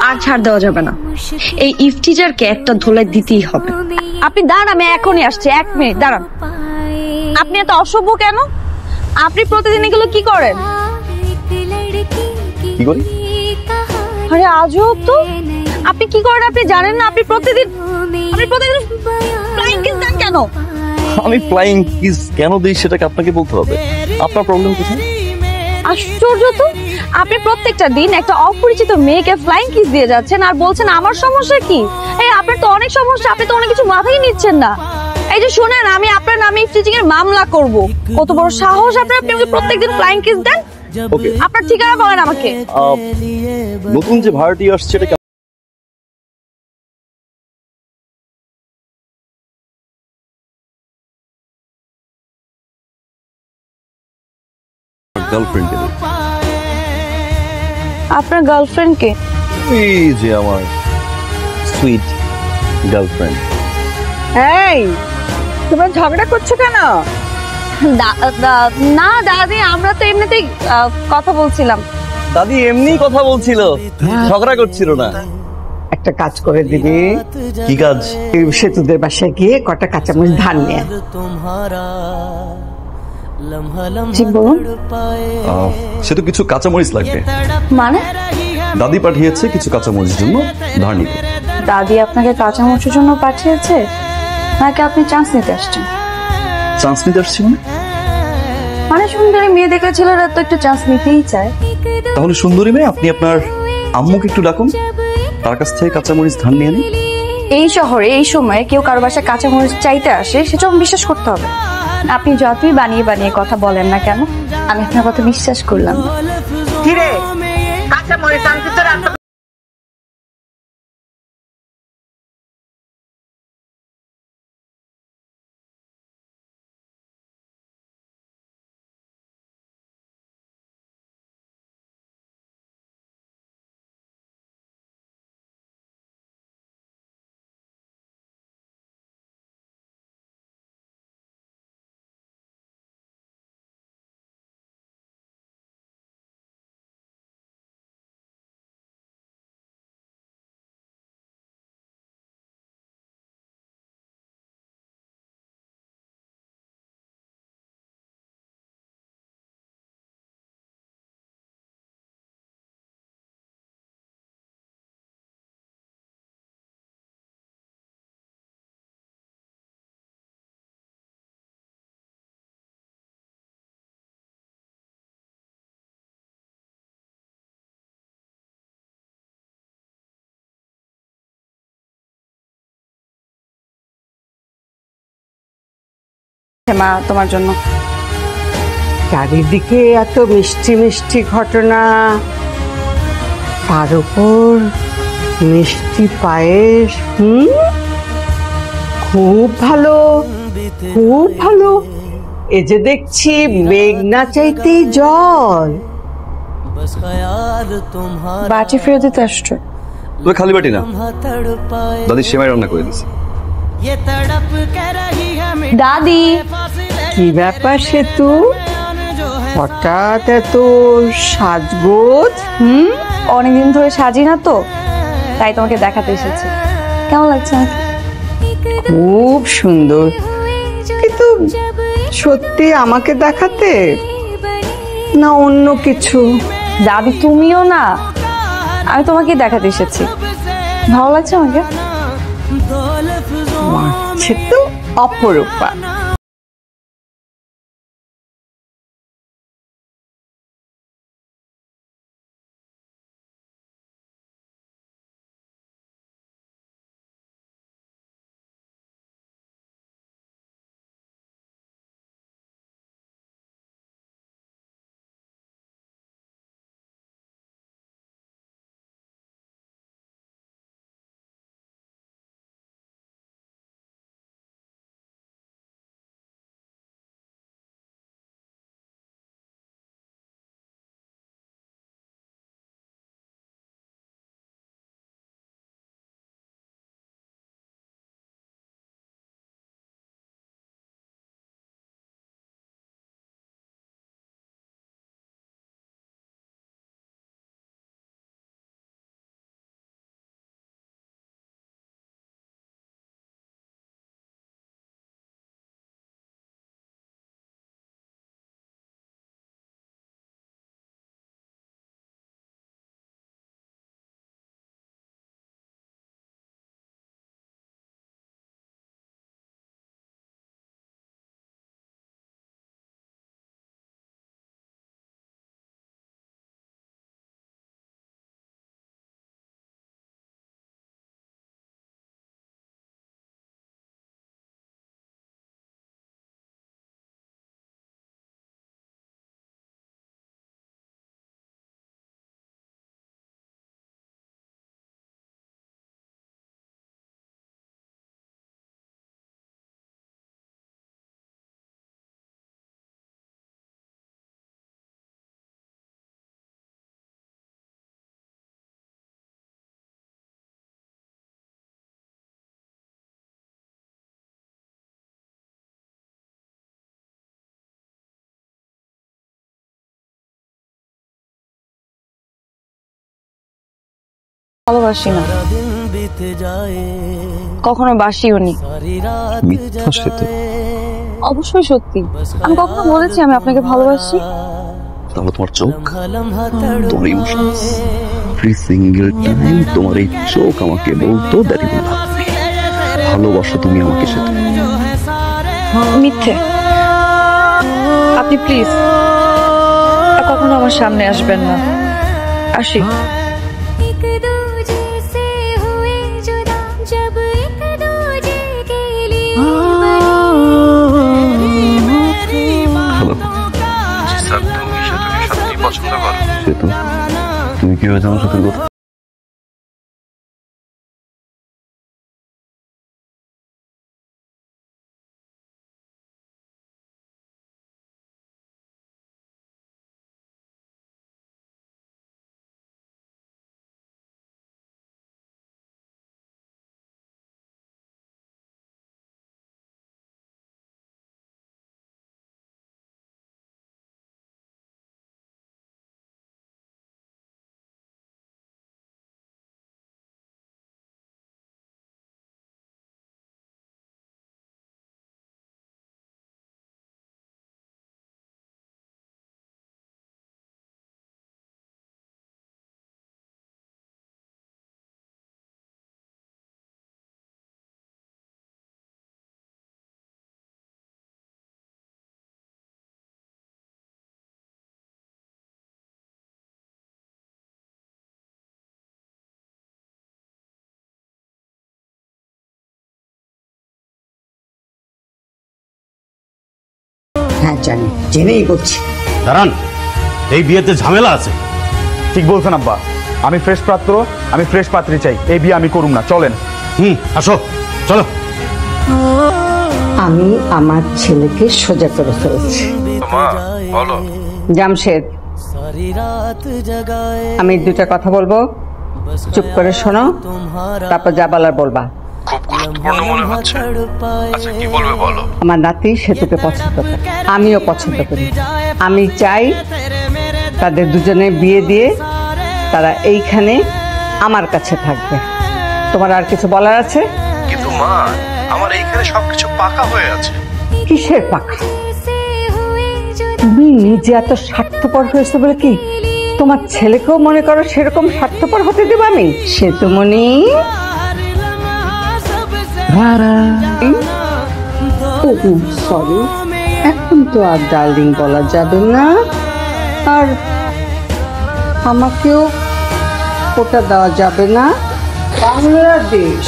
আর ছাড় দেওয়া যাবে না। এই ইফতিজারকে একটা ধোলাই দিতেই হবে। আপনি দাঁড়ান, আমি এখনই আসছি, 1 মিনিট দাঁড়ান। আপনি এত অসভ্য কেন? আপনি প্রতিদিন এগুলো কি করেন? কি করি? আরে আজব তো, আপনি কি করেন আপনি জানেন না? আপনি প্রতিদিন ফ্লাইং কিস দেন কেন? আমি ফ্লাইং কিস কেন দিই সেটাকে আপনাকে বলতে হবে। আপনার প্রবলেম কোথায়? আশ্চর্য তো, আপনি প্রত্যেকটা দিন একটা অপরিচিত মেয়েকে ফ্লাইং কিস দিয়ে যাচ্ছেন আর বলছেন আমার সমস্যা কি? এই আপনার তো অনেক সমস্যা, আপনি তো অনেক কিছু মাথায় নিচ্ছেন না। এই যে শুনেন, আমি আপনার নামে ইফটিজিং এর মামলা করব। কত বড় সাহস আপনার, আপনি আমাকে প্রত্যেকদিন ফ্লাইং কিস দেন? ওকে, আপনার ঠিকানা বলেন আমাকে। নতুন যে ভাড়াটি আসছে এটা গার্লফ্রেন্ডকে দিই। আপনার গার্লফ্রেন্ড কে? এই যে আমার সুইট গার্লফ্রেন্ড। এই তোমরা ঝগড়া করছো কেন? না দাদি, আমরা তো এমনিতেই কথা বলছিলাম। দাদি এমনি কথা বলছিল, ঝগড়া করছিল না। একটা কাজ করে দিবি, কি কাজ? সেতুদের বাসায় গিয়ে কটা কাঁচামরিচ ধান নিয়ে আয়। জি বলুন। সে তো কিছু কাঁচামরিচ লাগবে। মানে? দাদি পাঠিয়েছে কিছু কাঁচামরিচের জন্য ধার নিতে। দাদি আপনাকে কাঁচামরিচের জন্য পাঠিয়েছে নাকি আপনি চান্স নিতে আসছেন? চান্স নিতে আসছি মানে? মানে সুন্দরী মেয়ে দেখে ছেলেরা তো একটু চান্স নিতেই চায়। তাহলে সুন্দরী মেয়ে, আপনি আপনার আম্মুকে একটু ডাকুন, তার কাছ থেকে কাঁচামরিচ ধার নিয়ে নিন। এই শহরে এই সময়ে কেউ কারো বাসায় কাঁচামরিচ চাইতে আসে সেটা বিশ্বাস করতে হবে। আপনি যতই বানিয়ে বানিয়ে কথা বলেন না কেন, আমি আপনার কথা বিশ্বাস করলাম। কিরে কাঁচামরিচ আনতে তোর এত মা তোমার জন্য। চারিদিকে এত মিষ্টি মিষ্টি ঘটনা, তার উপর মিষ্টি পায়েস। খুব ভালো, খুব ভালো। এ যে দেখছি মেঘ না চাইতেই জল। বাটি ফেরত দিতে আসছো? তবে খালি বাটি না, দাদি সেমাই রান্না করে দিয়েছে। দাদি, কি ব্যাপার সেতু, হঠাৎ এত সাজগোজ? অনেকদিন ধরে সাজি না তো, তাই তোমাকে দেখাতে এসেছি। কেমন লাগছে আমাকে? খুব সুন্দর, কিন্তু সত্যি আমাকে দেখাতে না অন্য কিছু? দাদি তুমিও না, আমি তোমাকে দেখাতে এসেছি। ভালো লাগছে আমাকে? মারছে তো অপরূপা। ভালোবাসি না, কখনো বাসিও নি। মিথ্যা সেতু। অবশ্যই সত্যি, আমি কখনো বলেছি আমি আপনাকে ভালোবাসি? তাহলে তোমার চোখ, তোমার ইমোশনস, এভরি সিঙ্গেল টাইম তোমার এই চোখ আমাকে বলতো দ্যাট ইউ লাভ মি, ভালোবাসো তুমি আমাকে সেতু। মিথ্যে। আপনি প্লিজ কখনো আমার সামনে আসবেন না। আসি। সেতু, তুমি কি হয়েছে আমার সাথে কথা? হ্যাঁ জানি, জেনেই বলছি। দাঁড়ান, এই বিয়েতে ঝামেলা আছে। ঠিক বলছেন আব্বা, আমি ফ্রেশ পাত্র, আমি ফ্রেশ পাত্রী চাই, এই বিয়ে আমি করুম না। চলেন। আসো, চলো। আমি আমার ছেলেকে সোজা করে ফেলেছি। জামশেদ, আমি দুটা কথা বলবো, চুপ করে শোনো, তারপর যা বলার বলবা। খুব গুরুত্বপূর্ণ মনে হচ্ছে। আচ্ছা, কি বলবে বলো। আমার নাতি সেতুকে পছন্দ করে, আমিও পছন্দ করি। আমি চাই তাদের দুজনে বিয়ে দিয়ে তারা এইখানে আমার কাছে থাকবে। তোমার আর কিছু বলার আছে? কিন্তু মা, আমার এইখানে সবকিছু পাকা হয়ে আছে। কিসের পাকা? তুমি নিজে এত স্বার্থপর হয়েছে বলে কি তোমার ছেলেকেও মনে করো সেরকম স্বার্থপর হতে দেব আমি? সেতুমণি, সরি, এখন তো আর ডার্লিং বলা যাবে না, আর আমাকেও ওটা দেওয়া যাবে না। বাংলাদেশ